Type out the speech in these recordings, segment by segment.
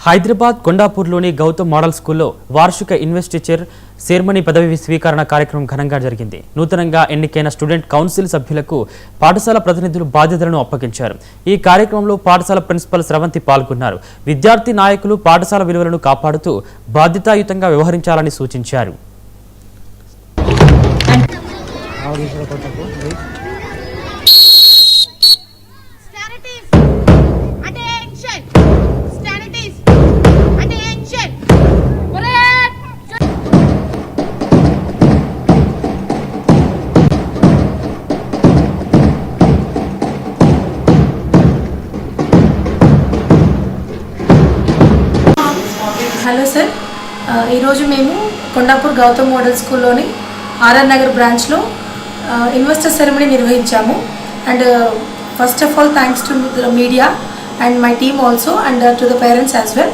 Hyderabad కొండాపూర్లోని Gautam model స్కూల్లో వార్షిక investiture ceremony పదవి స్వీకరణ కార్యక్రమం ఘనంగా జరిగింది. నూతనంగా ఎన్నికైన స్టూడెంట్ కౌన్సిల్ సభ్యులకు పాఠశాల ప్రతినిధులు బాధ్యతలను అప్పగించారు. ఈ కార్యక్రమంలో పాఠశాల ప్రిన్సిపల్ స్రవంతి పాల్గొన్నారు. విద్యార్థి నాయకులు పాఠశాల విలువలను కాపాడుతూ బాధ్యతాయుతంగా వ్యవహరించాలని సూచించారు. హలో సార్, ఈరోజు మేము కొండాపూర్ గౌతమ్ మోడల్ స్కూల్లోని ఆర్ఆర్ నగర్ బ్రాంచ్లో ఇన్వెస్టర్ సెరమనీ నిర్వహించాము. And first of all thanks to the media and my team also and to the parents as well.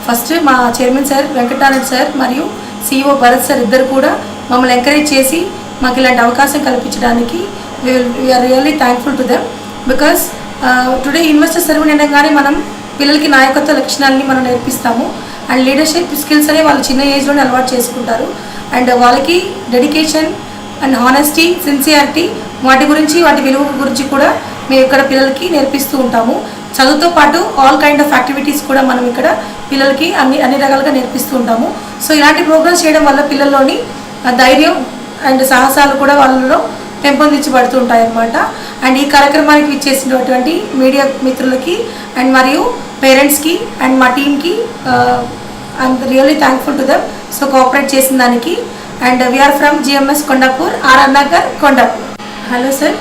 First మా చైర్మన్ సార్ వెంకటానంద్ సార్ మరియు సిఇఓ భరత్ సార్ ఇద్దరు కూడా మమ్మల్ని ఎంకరేజ్ చేసి మాకు ఇలాంటి అవకాశం కల్పించడానికి we're really thankful to them. Because today investor ceremony అనగానే మనం పిల్లలకి నాయకత్వ లక్షణాలని మనం నేర్పిస్తాము అండ్ లీడర్షిప్ స్కిల్స్ అనే వాళ్ళు చిన్న ఏజ్లోనే అలవాటు చేసుకుంటారు. అండ్ వాళ్ళకి డెడికేషన్ అండ్ హానెస్టీ, సిన్సియారిటీ వాటి విలువ గురించి కూడా మేము ఇక్కడ పిల్లలకి నేర్పిస్తూ ఉంటాము. చదువుతో పాటు ఆల్ కైండ్ ఆఫ్ యాక్టివిటీస్ కూడా మనం ఇక్కడ పిల్లలకి అన్ని రకాలుగా నేర్పిస్తూ ఉంటాము. సో ఇలాంటి ప్రోగ్రామ్స్ చేయడం వల్ల పిల్లల్లోని ధైర్యం అండ్ సాహసాలు కూడా వాళ్ళలో పెంపొందించబడుతూ ఉంటాయి అన్నమాట. అండ్ ఈ కార్యక్రమానికి ఇచ్చేసినటువంటి మీడియా మిత్రులకి అండ్ మరియు పేరెంట్స్కి అండ్ మా టీమ్కి I'm really thankful to them. So cooperate చేసిన దానికి. And we are from GMS Kondapur, RR Nagar, Kondapur. Hello sir,